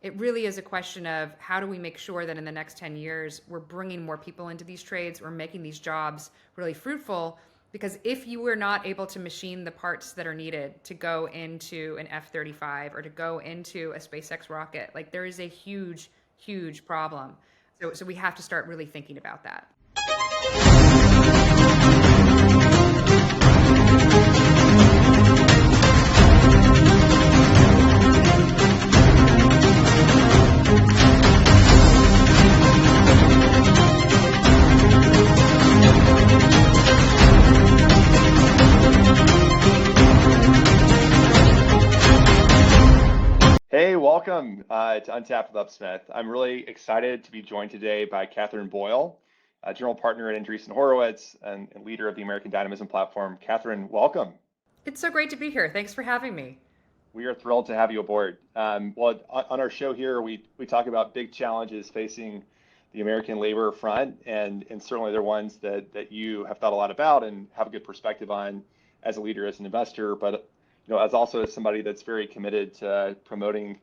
it really is a question of how do we make sure that in the next 10 years, we're bringing more people into these trades, we're making these jobs really fruitful. Because if you were not able to machine the parts that are needed to go into an F-35 or to go into a SpaceX rocket, like there is a huge, huge problem. So we have to start really thinking about that. Hey, welcome to Untapped with UpSmith. I'm really excited to be joined today by Katherine Boyle, General Partner at Andreessen Horowitz and leader of the American Dynamism platform. Katherine, welcome. It's so great to be here. Thanks for having me. We are thrilled to have you aboard. On our show here, we talk about big challenges facing the American labor front, and certainly they're ones that you have thought a lot about and have a good perspective on as a leader, as an investor, but as also as somebody that's very committed to promoting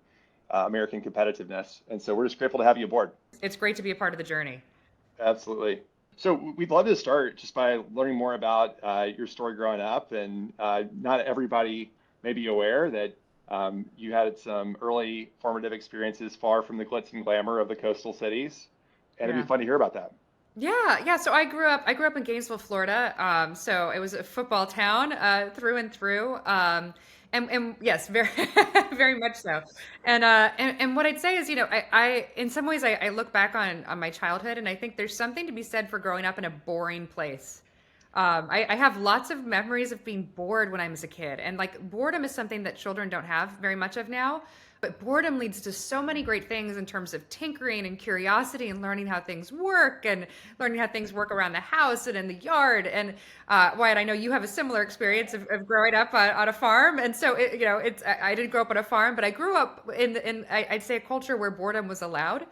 American competitiveness. And so we're just grateful to have you aboard. It's great to be a part of the journey. Absolutely. So we'd love to start just by learning more about your story growing up. And not everybody may be aware that you had some early formative experiences far from the glitz and glamour of the coastal cities. And it'd Yeah. be fun to hear about that. Yeah. So I grew up in Gainesville, Florida. So it was a football town through and through. And yes, very very much so. And what I'd say is, I in some ways I look back on my childhood, and I think there's something to be said for growing up in a boring place. I have lots of memories of being bored when I was a kid, and like boredom is something that children don't have very much of now. But boredom leads to so many great things in terms of tinkering and curiosity and learning how things work and learning how things work around the house and in the yard. And Wyatt, I know you have a similar experience of growing up on a farm. And so, I didn't grow up on a farm, but I grew up I'd say a culture where boredom was allowed.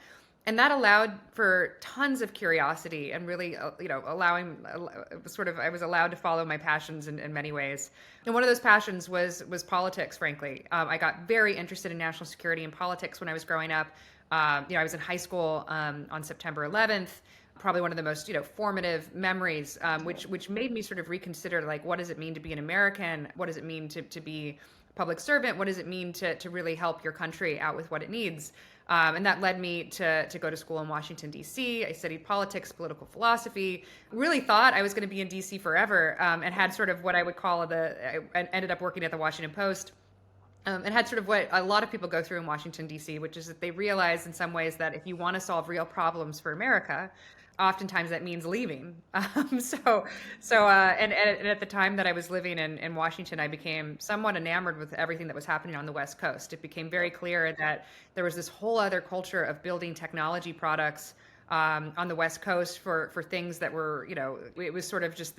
And that allowed for tons of curiosity and really, allowing I was allowed to follow my passions in many ways. And one of those passions was politics, frankly. I got very interested in national security and politics when I was growing up. I was in high school on September 11th, probably one of the most, formative memories, which made me sort of reconsider, like, what does it mean to be an American? What does it mean to be a public servant? What does it mean to really help your country out with what it needs? And that led me to go to school in Washington, D.C. I studied politics, political philosophy, really thought I was going to be in D.C. forever, and had sort of what I would call I ended up working at the Washington Post, and had sort of what a lot of people go through in Washington, D.C., which is that they realize in some ways that if you want to solve real problems for America, oftentimes that means leaving. And at the time that I was living in Washington, I became somewhat enamored with everything that was happening on the West Coast. It became very clear that there was this whole other culture of building technology products on the West Coast for things that were, it was sort of just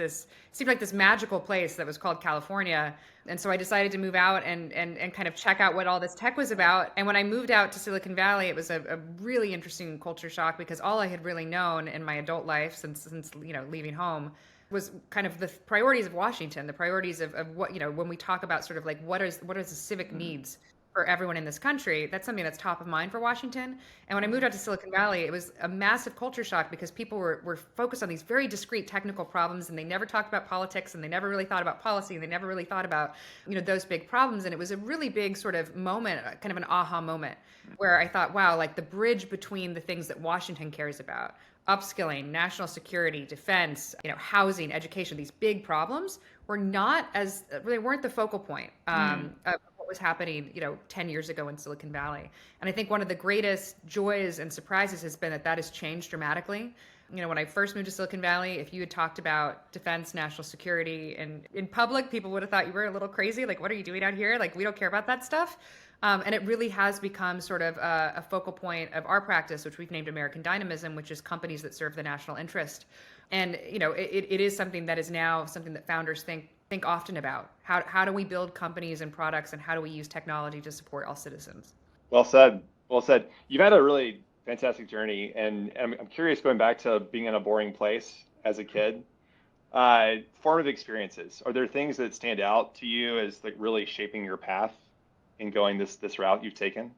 seemed like this magical place that was called California. And so I decided to move out and kind of check out what all this tech was about. And when I moved out to Silicon Valley, it was a really interesting culture shock, because all I had really known in my adult life since leaving home was kind of the priorities of Washington, the priorities of what, when we talk about sort of like what is the civic needs for everyone in this country, that's something that's top of mind for Washington. And when I moved out to Silicon Valley, it was a massive culture shock, because people were focused on these very discrete technical problems, and they never talked about politics, and they never really thought about policy, and they never really thought about, those big problems. And it was a really big sort of moment, kind of an aha moment, where I thought, wow, like the bridge between the things that Washington cares about, upskilling, national security, defense, housing, education, these big problems they weren't the focal point of what was happening, 10 years ago in Silicon Valley. And I think one of the greatest joys and surprises has been that has changed dramatically. When I first moved to Silicon Valley, if you had talked about defense, national security, and in public, people would have thought you were a little crazy. Like, what are you doing out here? Like, we don't care about that stuff. And it really has become sort of a focal point of our practice, which we've named American Dynamism, which is companies that serve the national interest. And, it is something that is now something that founders think often about. How do we build companies and products, and how do we use technology to support all citizens? Well said. Well said. You've had a really fantastic journey, and I'm curious, going back to being in a boring place as a kid, formative experiences. Are there things that stand out to you as like really shaping your path in going this route you've taken?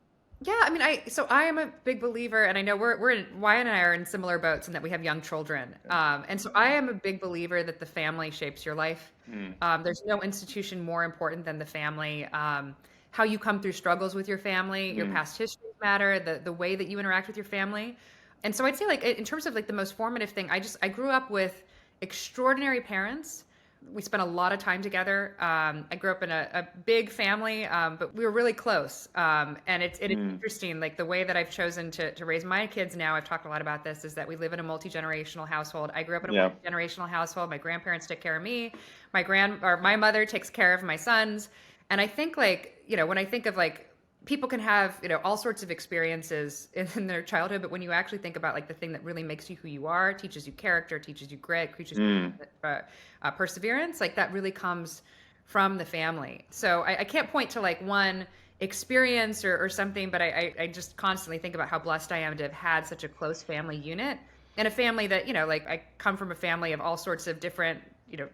Yeah, I mean, I am a big believer, and I know Wyatt and I are in similar boats in that we have young children, and so I am a big believer that the family shapes your life. Mm, There's no institution more important than the family. How you come through struggles with your family, your mm, past histories matter, the way that you interact with your family, and so I'd say like in terms of like the most formative thing, I grew up with extraordinary parents. We spent a lot of time together. I grew up in a big family, but we were really close. And it is mm. interesting, like the way that I've chosen to raise my kids now. I've talked a lot about this. Is that we live in a multi-generational household. I grew up in a Yeah. multi-generational household. My grandparents take care of me. My mother takes care of my sons. And I think like when I think of like people can have all sorts of experiences in their childhood, but when you actually think about like the thing that really makes you who you are, teaches you character, teaches you grit, teaches Mm. you perseverance, like that really comes from the family. So I can't point to like one experience or something, but I just constantly think about how blessed I am to have had such a close family unit, and a family that like I come from a family of all sorts of different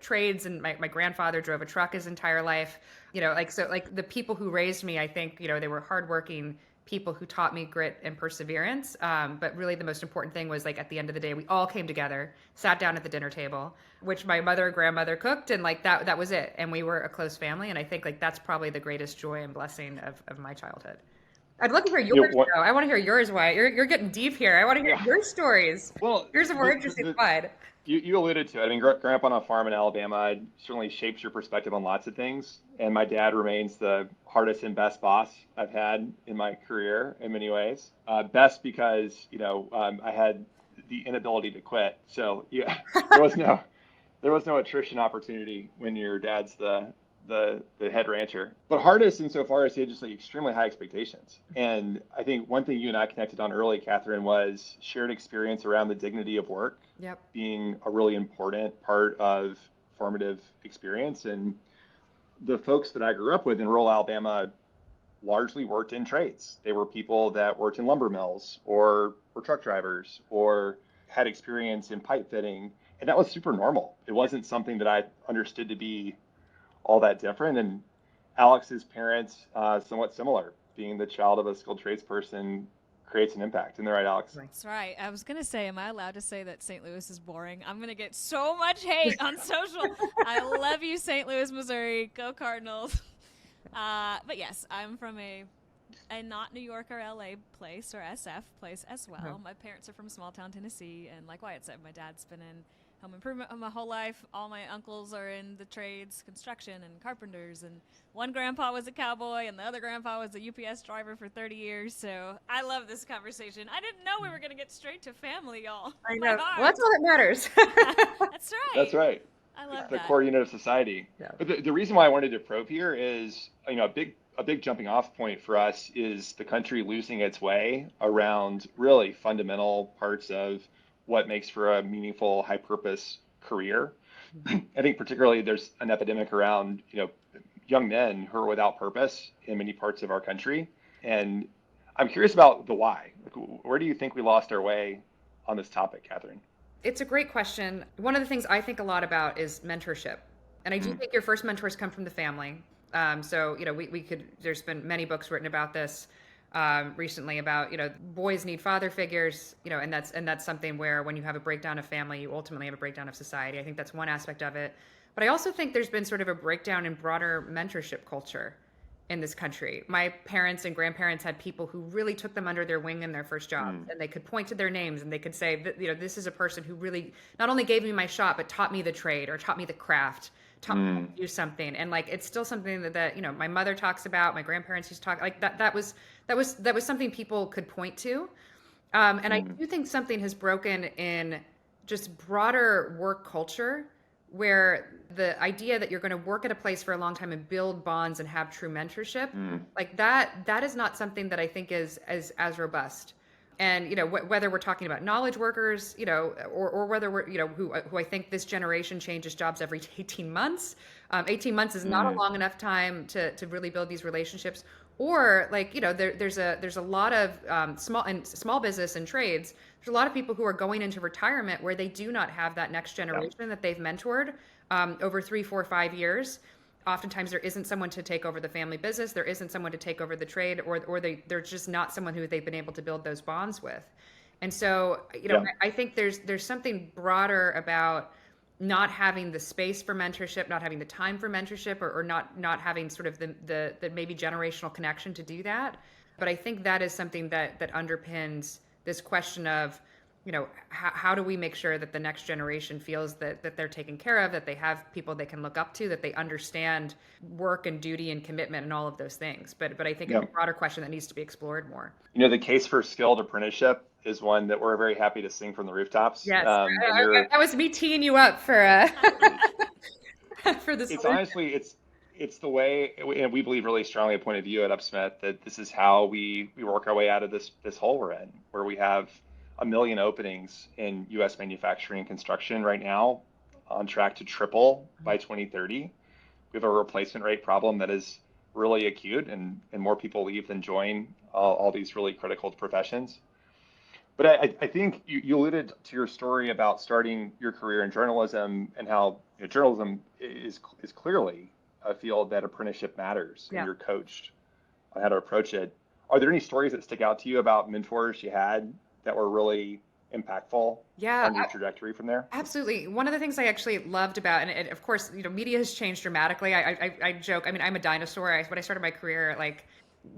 trades, and my grandfather drove a truck his entire life. Like so like the people who raised me, I think they were hardworking people who taught me grit and perseverance. But really the most important thing was like at the end of the day, we all came together, sat down at the dinner table, which my mother and grandmother cooked, and like that was it. And we were a close family. And I think like that's probably the greatest joy and blessing of my childhood. I'd love to hear You know, yours what, though. I want to hear yours, Wyatt. You're getting deep here. I want to hear yeah. your stories. Well, Yours are more interesting than mine. you alluded to it. I mean, growing up on a farm in Alabama certainly shapes your perspective on lots of things. And my dad remains the hardest and best boss I've had in my career in many ways. Best because, I had the inability to quit. So yeah, there was no there was no attrition opportunity when your dad's the head rancher. But hardest insofar as he had just like extremely high expectations. And I think one thing you and I connected on early, Catherine, was shared experience around the dignity of work Yep. being a really important part of formative experience. And the folks that I grew up with in rural Alabama largely worked in trades. They were people that worked in lumber mills or were truck drivers or had experience in pipe fitting. And that was super normal. It wasn't something that I understood to be all that different. And Alex's parents, somewhat similar. Being the child of a skilled tradesperson creates an impact. Isn't that right, Alex? That's right. I was going to say, am I allowed to say that St. Louis is boring? I'm going to get so much hate on social. I love you, St. Louis, Missouri. Go Cardinals. But yes, I'm from a not New York or LA place or SF place as well. Uh-huh. My parents are from small town Tennessee. And like Wyatt said, my dad's been in home improvement my whole life. All my uncles are in the trades, construction and carpenters. And one grandpa was a cowboy and the other grandpa was a UPS driver for 30 years. So I love this conversation. I didn't know we were going to get straight to family, y'all. I My know. heart. Well, that's all that matters. That's right. That's right. I love It's the that. core unit of society. Yeah. But the reason why I wanted to probe here is, a big jumping off point for us is the country losing its way around really fundamental parts of what makes for a meaningful, high purpose career. I think particularly there's an epidemic around, young men who are without purpose in many parts of our country. And I'm curious about the why. Like, where do you think we lost our way on this topic, Catherine? It's a great question. One of the things I think a lot about is mentorship. And I do Mm, think your first mentors come from the family. So, we could, there's been many books written about this recently about, boys need father figures, and that's something where when you have a breakdown of family, you ultimately have a breakdown of society. I think that's one aspect of it. But I also think there's been sort of a breakdown in broader mentorship culture in this country. My parents and grandparents had people who really took them under their wing in their first job, mm, and they could point to their names and they could say, this is a person who really not only gave me my shot, but taught me the trade or taught me the craft, taught me how mm, to do something. And like, it's still something that my mother talks about, my grandparents used to talk like that was something people could point to. And I mm, do think something has broken in just broader work culture where the idea that you're going to work at a place for a long time and build bonds and have true mentorship, mm. like that is not something that I think is as robust. And whether we're talking about knowledge workers, or whether we're who I think this generation changes jobs every 18 months. 18 months is not a Mm, long enough time to really build these relationships. Or like there's a lot of small business and trades. There's a lot of people who are going into retirement where they do not have that next yeah. generation that they've mentored over 3, 4, 5 years. oftentimes there isn't someone to take over the family business, there isn't someone to take over the trade, or they're just not someone who they've been able to build those bonds with. And so, Yeah. I think there's something broader about not having the space for mentorship, not having the time for mentorship, or not having sort of the maybe generational connection to do that. But I think that is something that underpins this question of, how do we make sure that the next generation feels that they're taken care of, that they have people they can look up to, that they understand work and duty and commitment and all of those things. But I think it's a broader question that needs to be explored more. The case for skilled apprenticeship is one that we're very happy to sing from the rooftops. Yes, that was me teeing you up for for this. It's honestly, it's the way, and we believe really strongly a point of view at UpSmith that this is how we work our way out of this hole we're in, where we have 1 million openings in U.S. manufacturing and construction right now, on track to triple by 2030. We have a replacement rate problem that is really acute, and more people leave than join all these really critical professions. But I think you alluded to your story about starting your career in journalism, and how journalism is clearly a field that apprenticeship matters, and you're coached on how to approach it. Are there any stories that stick out to you about mentors you had that were really impactful on your trajectory from there? Absolutely. One of the things I actually loved about, and of course, media has changed dramatically. I joke. I mean, I'm a dinosaur. When I started my career,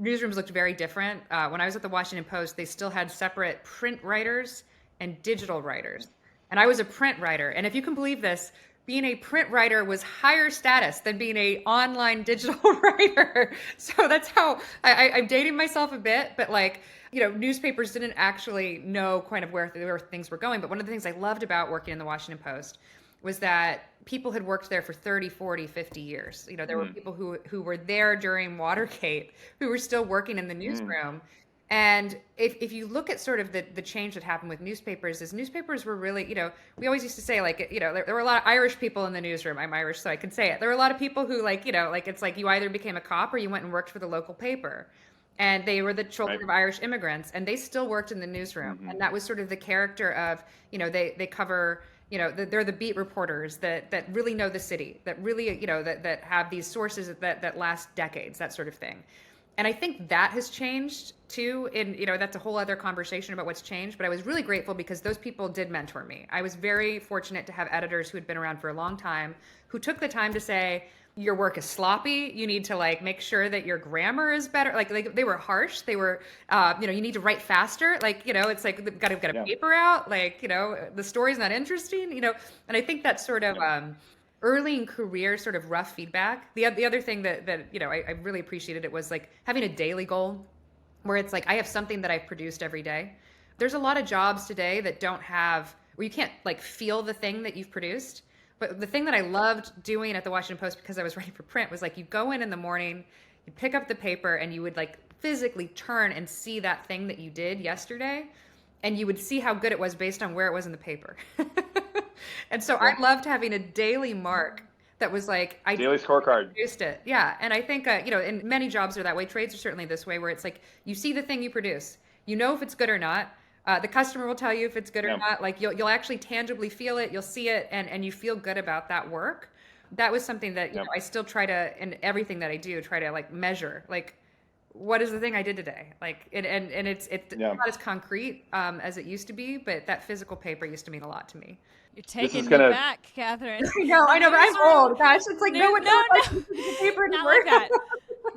newsrooms looked very different. When I was at the Washington Post, they still had separate print writers and digital writers. And I was a print writer. And if you can believe this, being a print writer was higher status than being an online digital writer. So that's how I'm dating myself a bit, but newspapers didn't actually know kind of where things were going. But one of the things I loved about working in the Washington Post was that people had worked there for 30, 40, 50 years. There were people who were there during Watergate who were still working in the newsroom. And if you look at sort of the change that happened with newspapers, is newspapers were really, we always used to say there were a lot of Irish people in the newsroom. I'm Irish, so I can say it. There were a lot of people who it's like you either became a cop or you went and worked for the local paper. And they were the children of Irish immigrants, and they still worked in the newsroom. And that was sort of the character of, they cover, they're the beat reporters that really know the city, that really, that have these sources that last decades, that sort of thing. And I think that has changed too. And, that's a whole other conversation about what's changed. But I was really grateful because those people did mentor me. I was very fortunate to have editors who had been around for a long time, who took the time to say, your work is sloppy. You need to make sure that your grammar is better. They were harsh. They were, you need to write faster. It's like, we've got to get a paper out. The story's not interesting, and I think that sort of, early in career sort of rough feedback. The other thing that I really appreciated, it was having a daily goal where it's I have something that I've produced every day. There's a lot of jobs today that don't have, where you can't feel the thing that you've produced. But the thing that I loved doing at the Washington Post, because I was writing for print, was you go in the morning, you pick up the paper, and you would physically turn and see that thing that you did yesterday, and you would see how good it was based on where it was in the paper. And so I loved having a daily mark that was daily scorecard. Produced it. Yeah. And I think, and many jobs are that way. Trades are certainly this way, where it's you see the thing you produce, if it's good or not. The customer will tell you if it's good or not. You'll actually tangibly feel it, you'll see it, and you feel good about that work. That was something that I still try to, in everything that I do, try to measure. What is the thing I did today? And it's not as concrete as it used to be, but that physical paper used to mean a lot to me. You're taking me back, Catherine. I know, but I'm old. Gosh, it's no one knows paper not like that.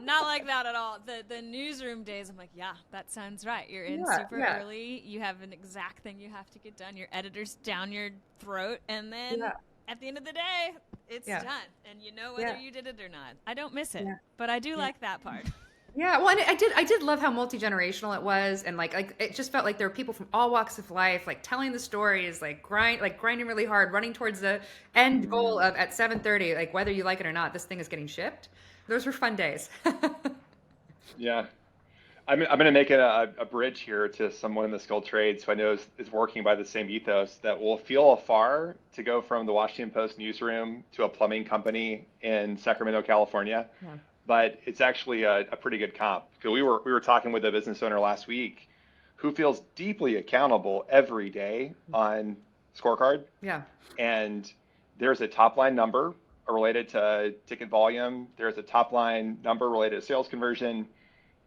Not like that at all. The newsroom days, I'm yeah, that sounds right. You're in super early. You have an exact thing you have to get done. Your editor's down your throat, and then at the end of the day, it's done, and whether you did it or not. I don't miss it, but I do like that part. Yeah, well, and I did love how multi-generational it was, and it just felt like there were people from all walks of life, telling the stories, grinding really hard, running towards the end goal of at 7:30, whether you like it or not, this thing is getting shipped. Those were fun days. Yeah, I'm going to make it a bridge here to someone in the skilled trades who I know is working by the same ethos, that will feel afar to go from the Washington Post newsroom to a plumbing company in Sacramento, California. Yeah. But it's actually a pretty good comp. Because we were talking with a business owner last week who feels deeply accountable every day on scorecard. Yeah. And there's a top line number related to ticket volume. There's a top line number related to sales conversion,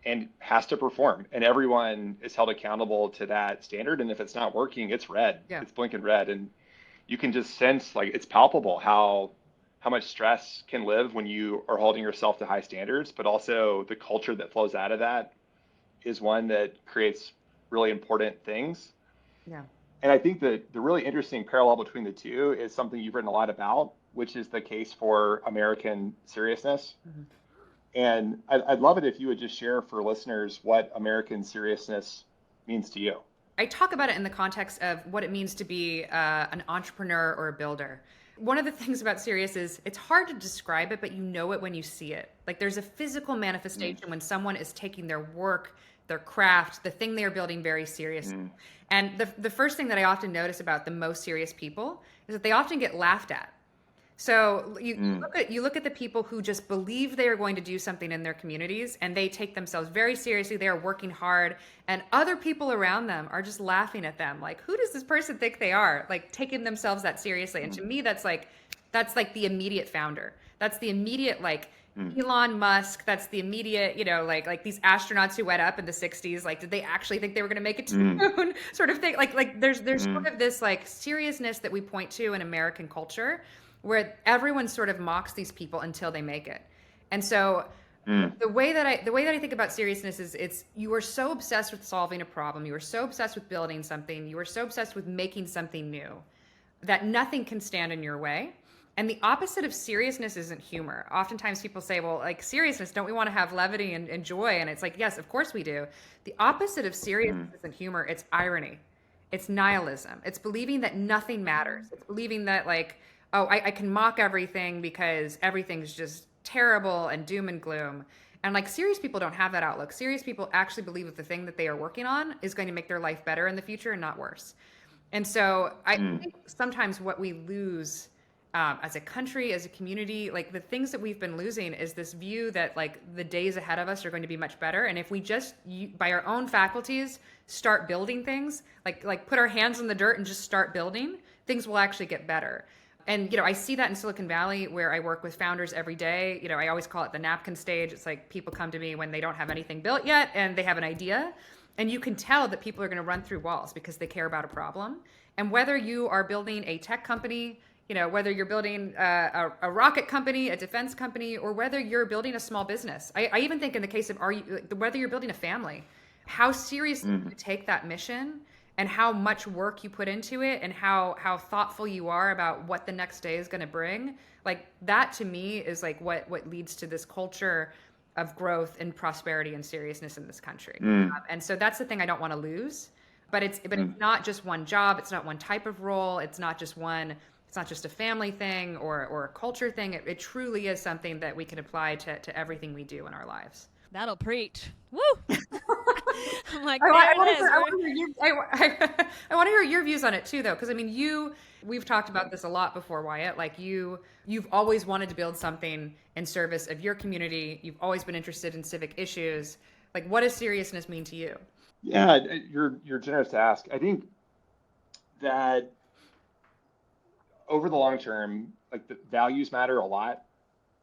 and has to perform. And everyone is held accountable to that standard. And if it's not working, it's red. Yeah. It's blinking red. And you can just sense, like, it's palpable how much stress can live when you are holding yourself to high standards, but also the culture that flows out of that is one that creates really important things. Yeah. And I think that the really interesting parallel between the two is something you've written a lot about, which is the case for American seriousness. Mm-hmm. And I'd love it if you would just share for listeners what American seriousness means to you. I talk about it in the context of what it means to be an entrepreneur or a builder. One of the things about serious is it's hard to describe it, but you know it when you see it. Like, there's a physical manifestation when someone is taking their work, their craft, the thing they're building very seriously. And the first thing that I often notice about the most serious people is that they often get laughed at. So you look at the people who just believe they are going to do something in their communities, and they take themselves very seriously. They are working hard, and other people around them are just laughing at them. Like, who does this person think they are? Like, taking themselves that seriously. And to me, that's like the immediate founder. That's the immediate, like, Elon Musk. That's the immediate, like these astronauts who went up in the 60s. Like, did they actually think they were going to make it to the moon? Sort of thing. Like there's sort of this, like, seriousness that we point to in American culture, where everyone sort of mocks these people until they make it. And so the way that I think about seriousness is you are so obsessed with solving a problem, you are so obsessed with building something, you are so obsessed with making something new that nothing can stand in your way. And the opposite of seriousness isn't humor. Oftentimes people say, well, like, seriousness, don't we want to have levity and joy? And it's like, yes, of course we do. The opposite of seriousness isn't humor, it's irony. It's nihilism. It's believing that nothing matters. It's believing that, like, oh, I can mock everything because everything's just terrible and doom and gloom. And, like, serious people don't have that outlook. Serious people actually believe that the thing that they are working on is going to make their life better in the future and not worse. And so I think sometimes what we lose as a country, as a community, like, the things that we've been losing is this view that, like, the days ahead of us are going to be much better. And if we just, by our own faculties, start building things, like put our hands in the dirt and just start building, things will actually get better. And, I see that in Silicon Valley, where I work with founders every day. I always call it the napkin stage. It's like people come to me when they don't have anything built yet and they have an idea. And you can tell that people are going to run through walls because they care about a problem. And whether you are building a tech company, whether you're building a rocket company, a defense company, or whether you're building a small business. I even think in the case of whether you're building a family, how seriously you take that mission and how much work you put into it and how thoughtful you are about what the next day is going to bring. Like, that to me is like what leads to this culture of growth and prosperity and seriousness in this country. And so that's the thing I don't want to lose. But it's not just one job. It's not one type of role. It's not just a family thing or a culture thing. It truly is something that we can apply to everything we do in our lives. That'll preach. Woo! I'm like, I want to hear your views on it too, though, because I mean, we've talked about this a lot before, Wyatt. Like, you've always wanted to build something in service of your community. You've always been interested in civic issues. Like, what does seriousness mean to you? Yeah, you're generous to ask. I think that over the long term, like, the values matter a lot,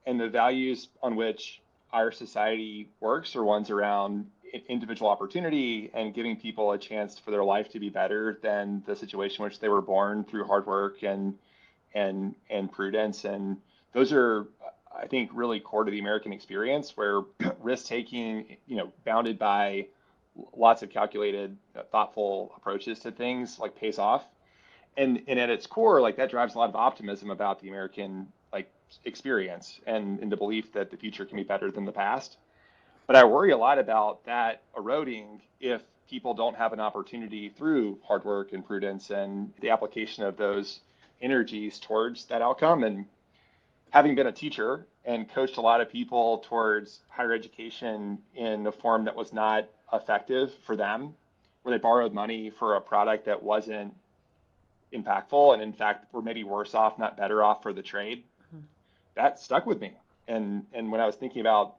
and the values on which our society works are ones around individual opportunity and giving people a chance for their life to be better than the situation in which they were born, through hard work and prudence. And those are, I think, really core to the American experience, where risk taking, bounded by lots of calculated, thoughtful approaches to things, like, pays off. And at its core, like, that drives a lot of optimism about the American, like, experience and in the belief that the future can be better than the past. But I worry a lot about that eroding if people don't have an opportunity through hard work and prudence and the application of those energies towards that outcome. And having been a teacher and coached a lot of people towards higher education in a form that was not effective for them, where they borrowed money for a product that wasn't impactful and in fact were maybe worse off, not better off for the trade, that stuck with me. And when I was thinking about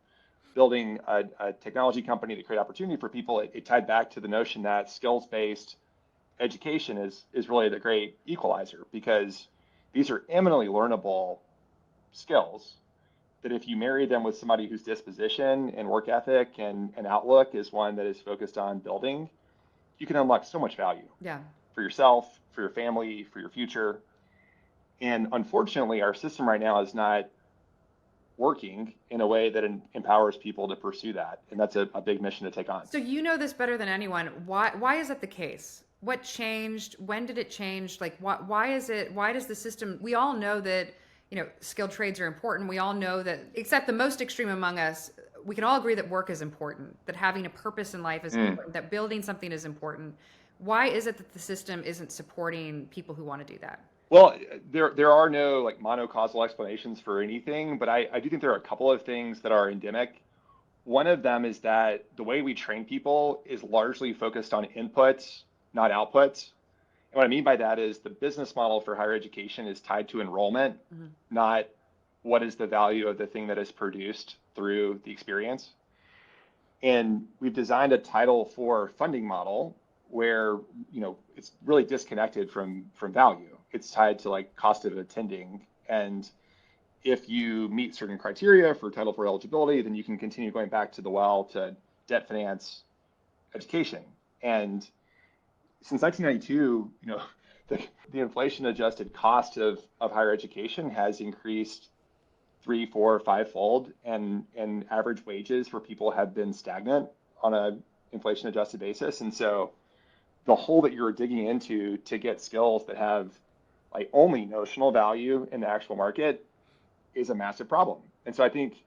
building a technology company to create opportunity for people, it tied back to the notion that skills-based education is really the great equalizer, because these are eminently learnable skills that if you marry them with somebody whose disposition and work ethic and outlook is one that is focused on building, you can unlock so much value for yourself, for your family, for your future. And unfortunately, our system right now is not working in a way that empowers people to pursue that. And that's a big mission to take on. So you know this better than anyone. Why is that the case? What changed? When did it change? Like, why does the system, we all know that, skilled trades are important. We all know that, except the most extreme among us, we can all agree that work is important, that having a purpose in life is important, that building something is important. Why is it that the system isn't supporting people who want to do that? Well, there are no like monocausal explanations for anything, but I do think there are a couple of things that are endemic. One of them is that the way we train people is largely focused on inputs, not outputs. And what I mean by that is the business model for higher education is tied to enrollment, not what is the value of the thing that is produced through the experience. And we've designed a Title IV funding model where, it's really disconnected from value. It's tied to like cost of attending. And if you meet certain criteria for Title IV eligibility, then you can continue going back to the well to debt finance education. And since 1992, the inflation adjusted cost of higher education has increased 3, 4, 5-fold, and average wages for people have been stagnant on a inflation adjusted basis. And so the hole that you're digging into to get skills that have like only notional value in the actual market is a massive problem. And so I think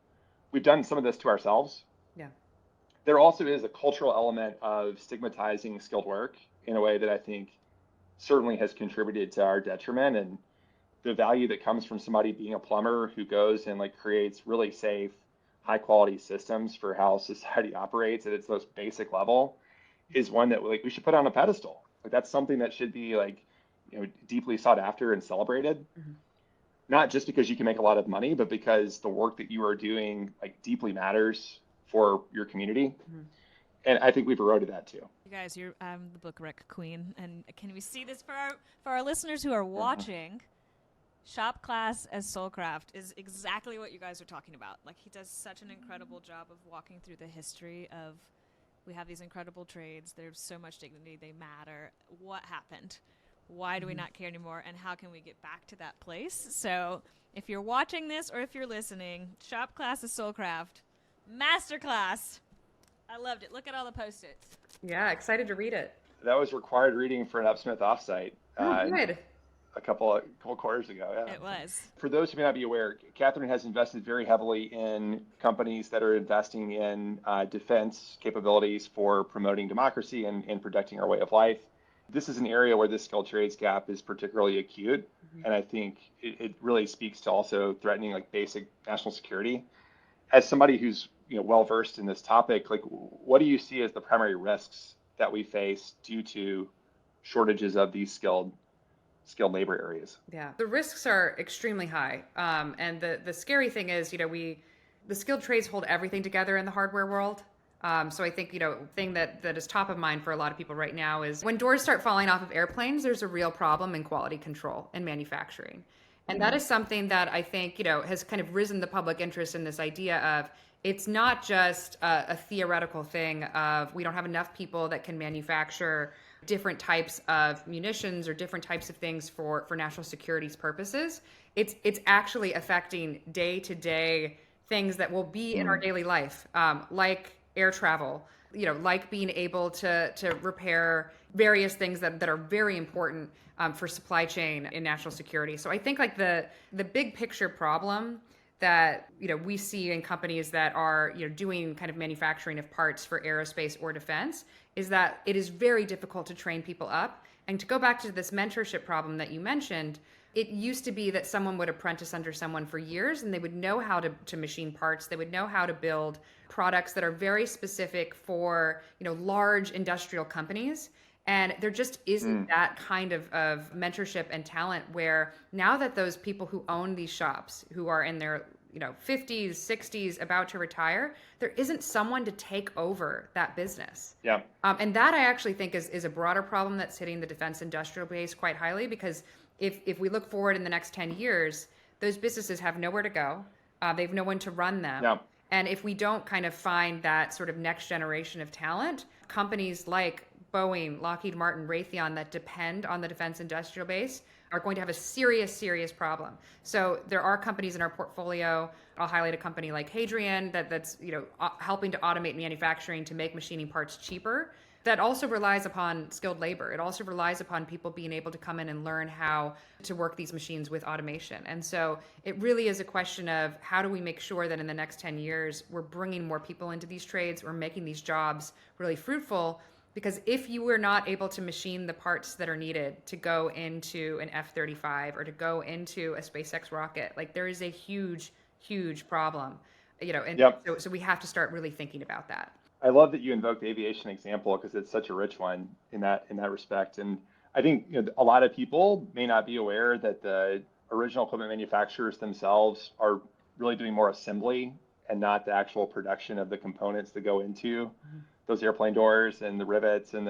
we've done some of this to ourselves. Yeah. There also is a cultural element of stigmatizing skilled work in a way that I think certainly has contributed to our detriment. And the value that comes from somebody being a plumber who goes and like creates really safe, high quality systems for how society operates at its most basic level is one that like we should put on a pedestal. Like that's something that should be like, deeply sought after and celebrated, not just because you can make a lot of money, but because the work that you are doing like deeply matters for your community. And I think we've eroded that too. You guys, you're the book rec queen, and can we see this for our listeners who are watching? Shop class as Soulcraft is exactly what you guys are talking about. Like he does such an incredible job of walking through the history of we have these incredible trades. There's so much dignity. They matter. What happened? Why do we not care anymore? And how can we get back to that place? So if you're watching this or if you're listening, Shop Class is Soulcraft. Masterclass. I loved it. Look at all the Post-its. Yeah, excited to read it. That was required reading for an UpSmith offsite. Good. A couple quarters ago. Yeah. It was. For those who may not be aware, Katherine has invested very heavily in companies that are investing in defense capabilities for promoting democracy and protecting our way of life. This is an area where the skilled trades gap is particularly acute. And I think it really speaks to also threatening like basic national security. As somebody who's well-versed in this topic, like what do you see as the primary risks that we face due to shortages of these skilled labor areas? Yeah, the risks are extremely high. And the scary thing is, the skilled trades hold everything together in the hardware world. So I think, thing that is top of mind for a lot of people right now is when doors start falling off of airplanes, there's a real problem in quality control and manufacturing. And that is something that I think, has kind of risen the public interest in this idea of it's not just a theoretical thing of we don't have enough people that can manufacture different types of munitions or different types of things for national security's purposes. It's actually affecting day-to-day things that will be in our daily life, like air travel, like being able to repair various things that are very important for supply chain and national security. So I think like the big picture problem that we see in companies that are doing kind of manufacturing of parts for aerospace or defense is that it is very difficult to train people up. And to go back to this mentorship problem that you mentioned, it used to be that someone would apprentice under someone for years and they would know how to machine parts. They would know how to build products that are very specific for, large industrial companies. And there just isn't that kind of mentorship and talent where now that those people who own these shops, who are in their 50s, 60s, about to retire, there isn't someone to take over that business. Yeah. And that I actually think is a broader problem that's hitting the defense industrial base quite highly, because if we look forward in the next 10 years, those businesses have nowhere to go. They have no one to run them. Yeah. And if we don't kind of find that sort of next generation of talent, companies like Boeing, Lockheed Martin, Raytheon that depend on the defense industrial base are going to have a serious, serious problem. So there are companies in our portfolio. I'll highlight a company like Hadrian that's helping to automate manufacturing to make machining parts cheaper. That also relies upon skilled labor. It also relies upon people being able to come in and learn how to work these machines with automation. And so it really is a question of how do we make sure that in the next 10 years, we're bringing more people into these trades, we're making these jobs really fruitful. Because if you were not able to machine the parts that are needed to go into an F-35 or to go into a SpaceX rocket, like there is a huge, huge problem, and so we have to start really thinking about that. I love that you invoked the aviation example because it's such a rich one in that respect. And I think a lot of people may not be aware that the original equipment manufacturers themselves are really doing more assembly and not the actual production of the components that go into those airplane doors and the rivets and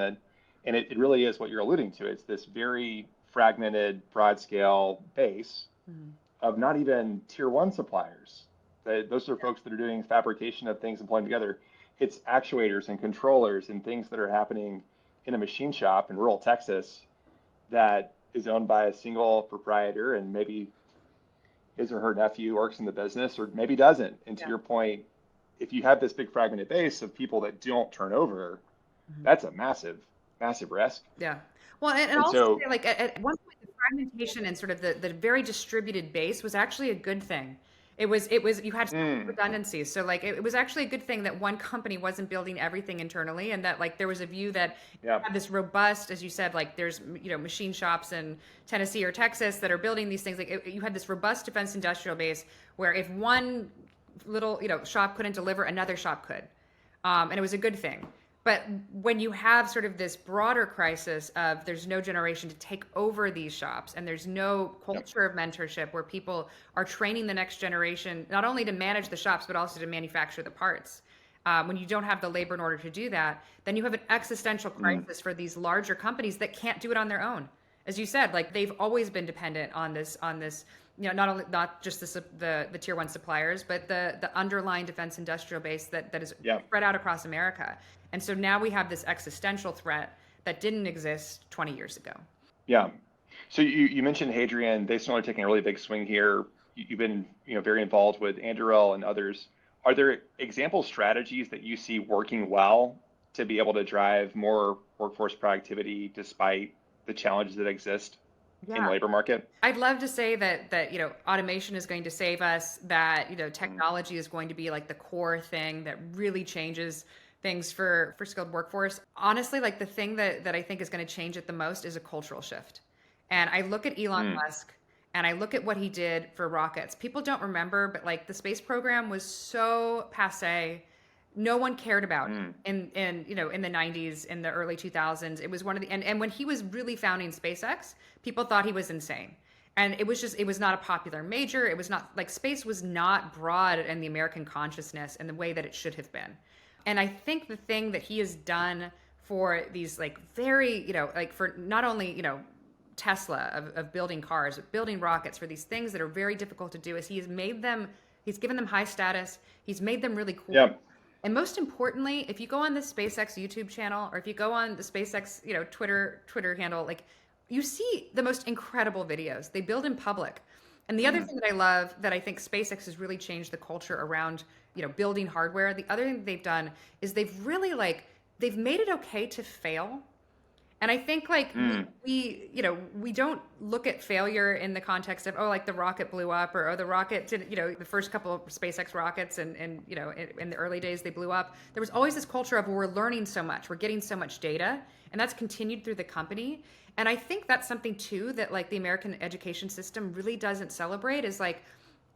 it really is what you're alluding to. It's this very fragmented, broad scale base of not even tier one suppliers. Those are folks that are doing fabrication of things and pulling together. It's actuators and controllers and things that are happening in a machine shop in rural Texas that is owned by a single proprietor, and maybe his or her nephew works in the business or maybe doesn't. And to your point, if you have this big fragmented base of people that don't turn over, that's a massive, massive risk. Yeah. Well, and also so, like at one point, the fragmentation and sort of the very distributed base was actually a good thing. It was you had redundancies. So like it was actually a good thing that one company wasn't building everything internally, and that like there was a view that you have this robust, as you said, like there's machine shops in Tennessee or Texas that are building these things. Like you had this robust defense industrial base where if one little shop couldn't deliver, another shop could, and it was a good thing. But when you have sort of this broader crisis of there's no generation to take over these shops and there's no culture of mentorship where people are training the next generation, not only to manage the shops, but also to manufacture the parts. When you don't have the labor in order to do that, then you have an existential crisis for these larger companies that can't do it on their own. As you said, like they've always been dependent on this, not just the tier one suppliers, but the underlying defense industrial base that is spread out across America. And so now we have this existential threat that didn't exist 20 years ago. Yeah. So you mentioned Hadrian. They certainly taking a really big swing here. You've been very involved with Andreessen and others. Are there example strategies that you see working well to be able to drive more workforce productivity despite the challenges that exist in the labor market? I'd love to say that automation is going to save us, that technology is going to be like the core thing that really changes things for skilled workforce. Honestly, like the thing that I think is going to change it the most is a cultural shift. And I look at Elon Musk and I look at what he did for rockets. People don't remember, but like the space program was so passé. No one cared about it in the 90s, in the early 2000s. It was one of the and when he was really founding SpaceX, people thought he was insane. And it was not a popular major. It was not like space was not broad in the American consciousness in the way that it should have been. And I think the thing that he has done for these like very, like for not only, Tesla of building cars, building rockets, for these things that are very difficult to do, is he's given them high status. He's made them really cool. Yeah. And most importantly, if you go on the SpaceX YouTube channel or if you go on the SpaceX, Twitter handle, like you see the most incredible videos. They build in public. And the other thing that I love, that I think SpaceX has really changed the culture around, building hardware. The other thing that they've done is they've really they've made it okay to fail. And I think we don't look at failure in the context of, the rocket blew up, or the rocket did, the first couple of SpaceX rockets and in the early days they blew up. There was always this culture of we're learning so much, we're getting so much data, and that's continued through the company. And I think that's something too that the American education system really doesn't celebrate, is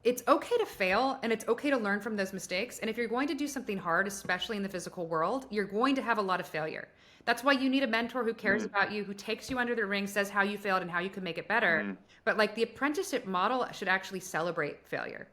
it's okay to fail and it's okay to learn from those mistakes. And if you're going to do something hard, especially in the physical world, you're going to have a lot of failure. That's why you need a mentor who cares about you, who takes you under the ring, says how you failed and how you can make it better. But the apprenticeship model should actually celebrate failure.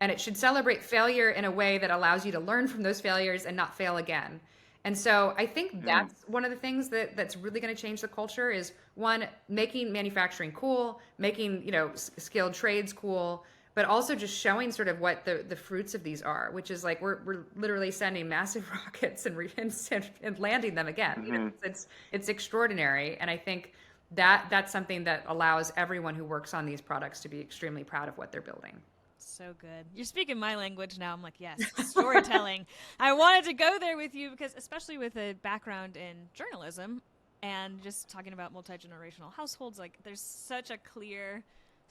And it should celebrate failure in a way that allows you to learn from those failures and not fail again. And so I think that's one of the things that's really going to change the culture, is one, making manufacturing cool, making, skilled trades cool, but also just showing sort of what the fruits of these are, which is like we're literally sending massive rockets and landing them again. You know, it's extraordinary, and I think that's something that allows everyone who works on these products to be extremely proud of what they're building. So good. You're speaking my language now. I'm like, yes, storytelling. I wanted to go there with you because, especially with a background in journalism and just talking about multi-generational households, like there's such a clear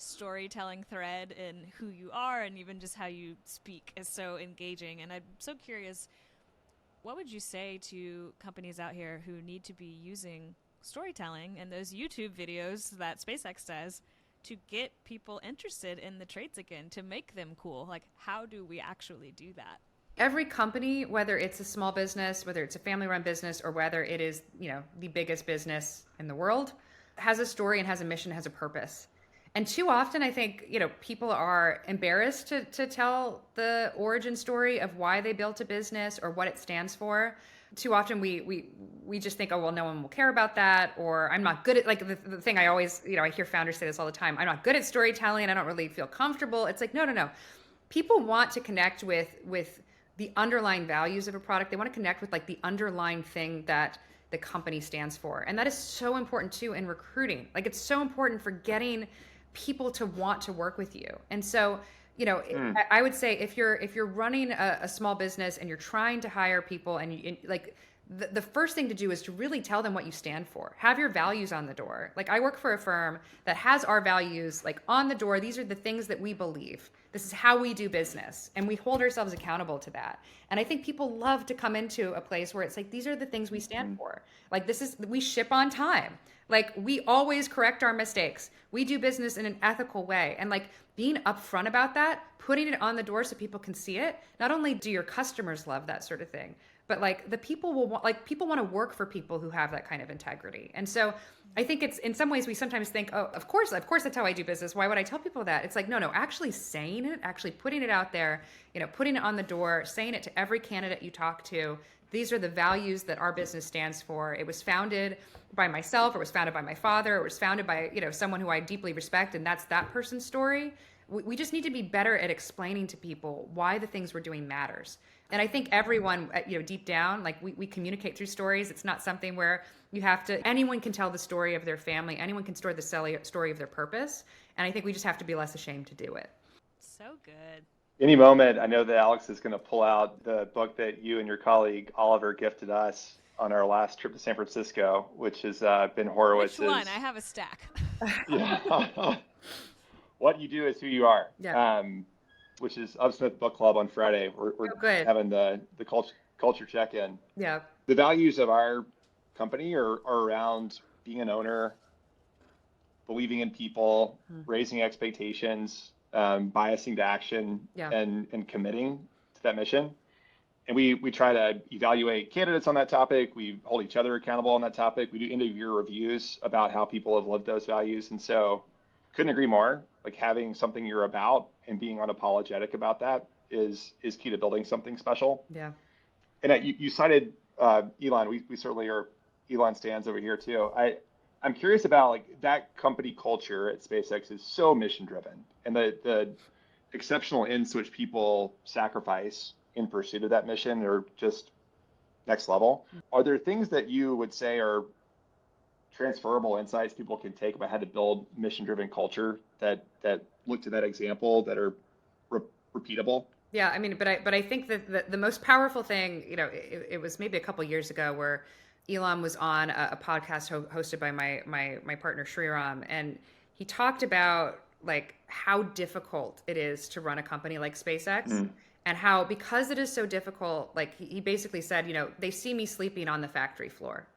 storytelling thread in who you are, and even just how you speak is so engaging. And I'm so curious, what would you say to companies out here who need to be using storytelling and those YouTube videos that SpaceX does to get people interested in the trades again, to make them cool? Like, how do we actually do that? Every company, whether it's a small business, whether it's a family-run business, or whether it is, you know, the biggest business in the world, has a story and has a mission, has a purpose. And too often, I think, you know, people are embarrassed to tell the origin story of why they built a business or what it stands for. Too often we just think, oh, well, no one will care about that, or I'm not good at, like, the thing I always, you know, I hear founders say this all the time, I'm not good at storytelling, I don't really feel comfortable. It's like, no. People want to connect with the underlying values of a product. They want to connect with like the underlying thing that the company stands for. And that is so important too in recruiting. Like, it's so important for getting people to want to work with you. And so, you know, I would say if you're running a small business and you're trying to hire people, and like the first thing to do is to really tell them what you stand for. Have your values on the door. Like, I work for a firm that has our values like on the door. These are the things that we believe. This is how we do business, and we hold ourselves accountable to that. And I think people love to come into a place where it's like, these are the things we stand for. Like, we ship on time. Like, we always correct our mistakes. We do business in an ethical way. And like, being upfront about that, putting it on the door so people can see it. Not only do your customers love that sort of thing, but like the people people want to work for people who have that kind of integrity. And so I think it's, in some ways we sometimes think, oh, of course that's how I do business. Why would I tell people that? It's like, no, actually saying it, actually putting it out there, you know, putting it on the door, saying it to every candidate you talk to. These are the values that our business stands for. It was founded by myself, it was founded by my father, it was founded by, you know, someone who I deeply respect, and that's that person's story. We just need to be better at explaining to people why the things we're doing matters. And I think everyone, you know, deep down, like we communicate through stories. It's not something where you have to, anyone can tell the story of their family, anyone can store the story of their purpose. And I think we just have to be less ashamed to do it. So good. Any moment, I know that Alex is going to pull out the book that you and your colleague Oliver gifted us on our last trip to San Francisco, which has been Horowitz's. Which one? I have a stack. Yeah. What You Do Is Who You Are. Yeah. Which is UpSmith Book Club on Friday. We're having the culture check-in. Yeah. The values of our company are around being an owner, believing in people, raising expectations, biasing to action, and committing to that mission. And we try to evaluate candidates on that topic. We hold each other accountable on that topic. We do end-of-year reviews about how people have lived those values. And so couldn't agree more. Like, having something you're about and being unapologetic about that is key to building something special. Yeah. And you cited Elon. We certainly are Elon stands over here too. I'm curious about, like, that company culture at SpaceX is so mission driven, and the exceptional ends to which people sacrifice in pursuit of that mission are just next level. Are there things that you would say are transferable insights people can take about how to build mission-driven culture that look to that example, that are repeatable? Yeah, I mean, but I think that the most powerful thing, you know, it was maybe a couple years ago where Elon was on a podcast hosted by my partner Shriram, and he talked about like how difficult it is to run a company like SpaceX, and how, because it is so difficult, like he basically said, you know, they see me sleeping on the factory floor.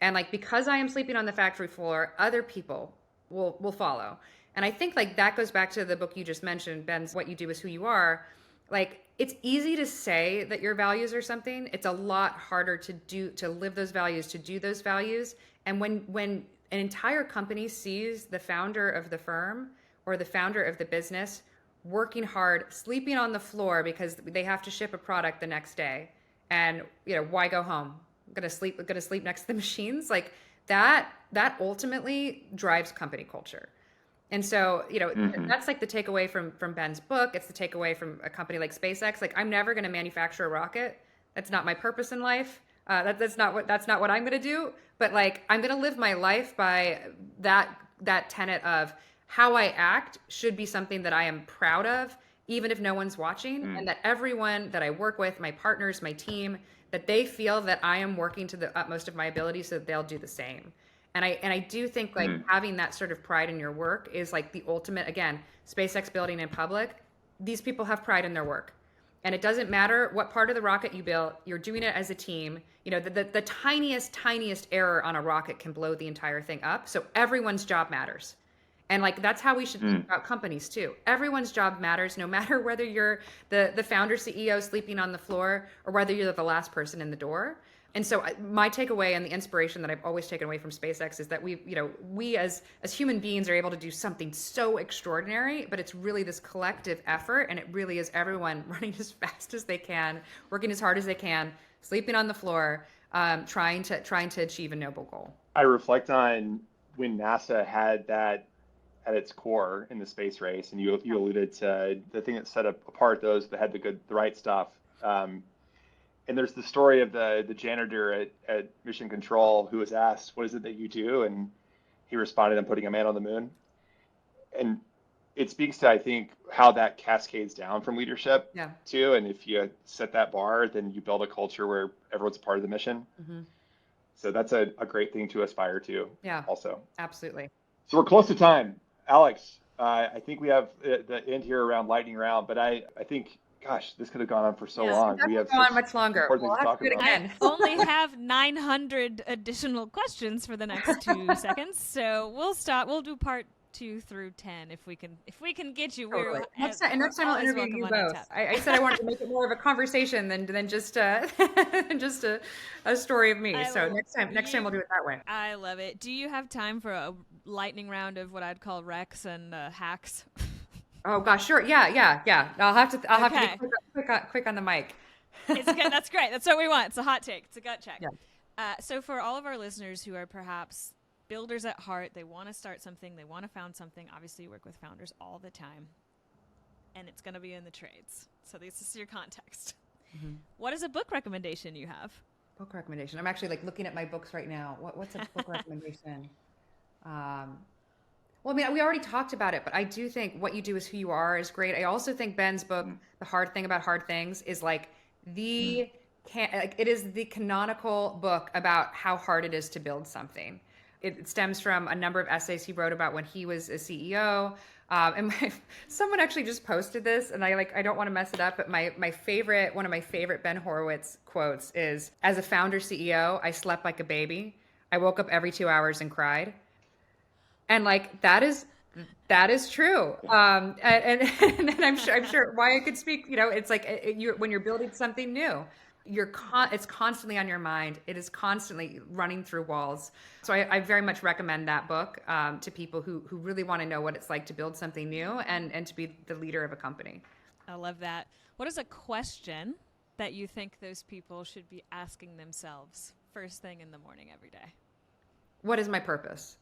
And like, because I am sleeping on the factory floor, other people will follow. And I think like that goes back to the book you just mentioned, Ben's What You Do Is Who You Are. Like, it's easy to say that your values are something. It's a lot harder to live those values, to do those values. And when an entire company sees the founder of the firm or the founder of the business working hard, sleeping on the floor because they have to ship a product the next day, and, you know, why go home? Gonna sleep next to the machines, like that ultimately drives company culture. And so, Hmm. that's like the takeaway from Ben's book. It's the takeaway from a company like SpaceX. Like, I'm never going to manufacture a rocket. That's not my purpose in life. That's not what I'm going to do. But like, I'm going to live my life by that tenet of how I act should be something that I am proud of, even if no one's watching, and that everyone that I work with, my partners, my team, that they feel that I am working to the utmost of my ability so that they'll do the same. And I do think like having that sort of pride in your work is like the ultimate, again, SpaceX building in public. These people have pride in their work. And it doesn't matter what part of the rocket you built, you're doing it as a team. The tiniest error on a rocket can blow the entire thing up. So everyone's job matters. And like, that's how we should think about companies too. Everyone's job matters, no matter whether you're the founder CEO sleeping on the floor or whether you're the last person in the door. And so my takeaway and the inspiration that I've always taken away from SpaceX is that we as human beings are able to do something so extraordinary, but it's really this collective effort, and it really is everyone running as fast as they can, working as hard as they can, sleeping on the floor, trying to achieve a noble goal. I reflect on when NASA had that at its core in the space race, and you alluded to the thing that set apart those that had the right stuff. And there's the story of the janitor at Mission Control who was asked, "What is it that you do?" And he responded, "I'm putting a man on the moon." And it speaks to, I think, how that cascades down from leadership too. And if you set that bar, then you build a culture where everyone's part of the mission. So that's a great thing to aspire to. Also, absolutely. So we're close to time, Alex. I think we have the end here around lightning round, but I think, gosh, this could have gone on for so long. We have gone much longer. We'll have to do it again. I only have 900 additional questions for the next 2 seconds, so we'll stop. We'll do part 2 through 10 if we can get you. Totally. Next time I'll interview you both. I said I wanted to make it more of a conversation than just a story of me. So next time we'll do it that way. I love it. Do you have time for a lightning round of what I'd call recs and hacks? Oh gosh, sure. Yeah. I'll have to be quick on the mic. It's good. That's great. That's what we want. It's a hot take. It's a gut check. Yeah. So for all of our listeners who are perhaps builders at heart, they want to start something, they want to found something. Obviously, you work with founders all the time, and it's going to be in the trades. So this is your context. What is a book recommendation you have? Book recommendation. I'm actually like looking at my books right now. What's a book recommendation? Well, I mean, we already talked about it, but I do think What You Do Is Who You Are is great. I also think Ben's book, The Hard Thing About Hard Things, is like it is the canonical book about how hard it is to build something. It stems from a number of essays he wrote about when he was a CEO. And someone actually just posted this, and I don't want to mess it up, but one of my favorite Ben Horowitz quotes is, "As a founder CEO, I slept like a baby. I woke up every 2 hours and cried." And like that is true. And I'm sure Wyatt could speak. It's like when you're building something new, it's constantly on your mind. It is constantly running through walls. So I very much recommend that book to people who really want to know what it's like to build something new and to be the leader of a company. I love that. What is a question that you think those people should be asking themselves first thing in the morning every day? What is my purpose?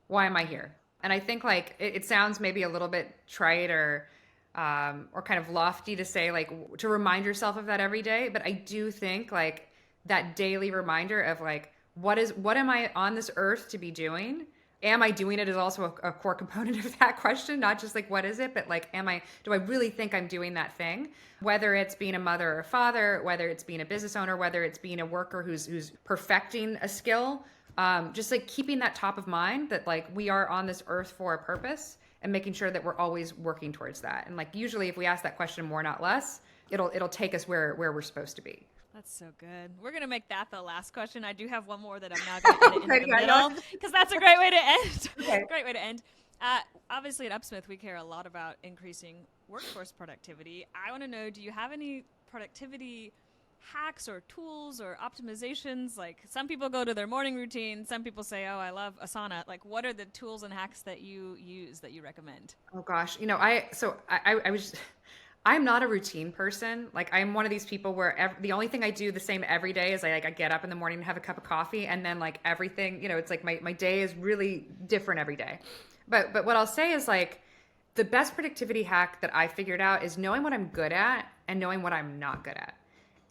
Why am I here? And I think like it sounds maybe a little bit trite or kind of lofty to say, like, to remind yourself of that every day. But I do think like that daily reminder of like, what am I on this earth to be doing? Am I doing it is also a core component of that question, not just like, what is it? But like, do I really think I'm doing that thing? Whether it's being a mother or a father, whether it's being a business owner, whether it's being a worker who's perfecting a skill, just like keeping that top of mind that like we are on this earth for a purpose and making sure that we're always working towards that. And like usually if we ask that question more, not less, it'll take us where we're supposed to be. That's so good. We're going to make that the last question. I do have one more that I'm now going to edit in the middle because that's a great way to end. Okay. Great way to end. Obviously at UpSmith, we care a lot about increasing workforce productivity. I want to know, do you have any productivity hacks or tools or optimizations? Like some people go to their morning routine. Some people say, oh, I love Asana. Like what are the tools and hacks that you use that you recommend? Oh gosh. I'm not a routine person. Like I'm one of these people where the only thing I do the same every day is I get up in the morning and have a cup of coffee. And then like everything, it's like my day is really different every day. But what I'll say is like the best productivity hack that I figured out is knowing what I'm good at and knowing what I'm not good at,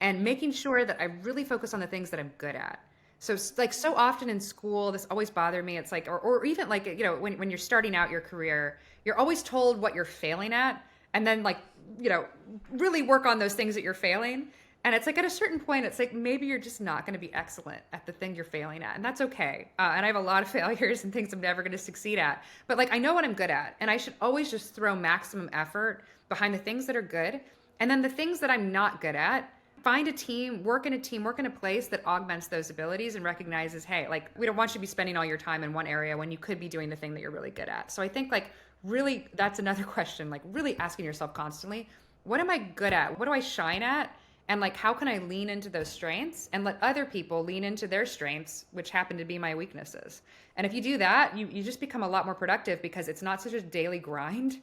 and making sure that I really focus on the things that I'm good at. So like so often in school, this always bothered me. It's like, or even like, you know, when you're starting out your career, you're always told what you're failing at, and then like, you know, really work on those things that you're failing. And it's like at a certain point, it's like maybe you're just not going to be excellent at the thing you're failing at, and that's okay. And I have a lot of failures and things I'm never going to succeed at. But like I know what I'm good at, and I should always just throw maximum effort behind the things that are good, and then the things that I'm not good at, find a team, work in a place that augments those abilities and recognizes, hey, like we don't want you to be spending all your time in one area when you could be doing the thing that you're really good at. So I think like really that's another question, like really asking yourself constantly, what am I good at? What do I shine at? And like how can I lean into those strengths and let other people lean into their strengths, which happen to be my weaknesses. And if you do that, you just become a lot more productive because it's not such a daily grind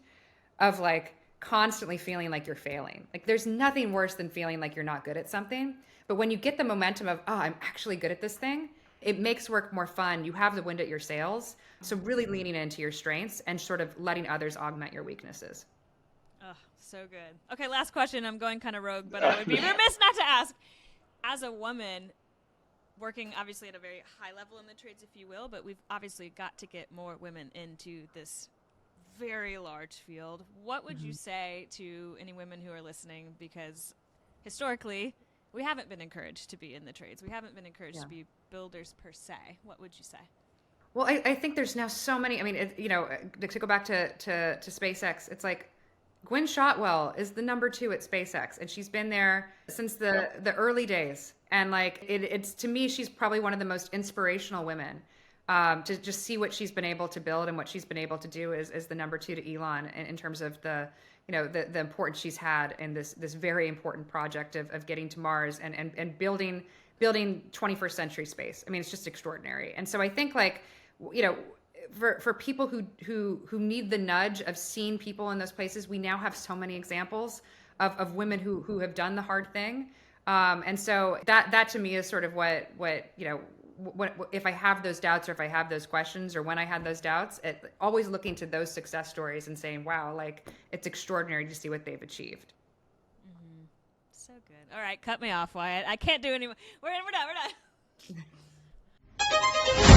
of like constantly feeling like you're failing. Like there's nothing worse than feeling like you're not good at something. But when you get the momentum of, oh, I'm actually good at this thing, it makes work more fun. You have the wind at your sails. So really leaning into your strengths and sort of letting others augment your weaknesses. Oh, so good. Okay, last question. I'm going kind of rogue, but I would be remiss not to ask. As a woman, working obviously at a very high level in the trades, if you will, but we've obviously got to get more women into this very large field. What would you say to any women who are listening? Because historically, we haven't been encouraged to be in the trades. We haven't been encouraged to be builders per se. What would you say? Well, I think there's now so many. I mean, you know, to go back to SpaceX, it's like Gwynne Shotwell is the number 2 at SpaceX, and she's been there since the early days. And like it's to me, she's probably one of the most inspirational women. To just see what she's been able to build and what she's been able to do is the number 2 to Elon in terms of the, you know, the importance she's had in this very important project of getting to Mars and building 21st century space. I mean, it's just extraordinary. And so I think like, you know, for people who need the nudge of seeing people in those places, we now have so many examples of women who have done the hard thing. And so that to me is sort of what you know, if I have those doubts or if I have those questions or when I had those doubts, always looking to those success stories and saying, wow, like it's extraordinary to see what they've achieved. Mm-hmm. So good. All right, cut me off, Wyatt. I can't do any more. We're done.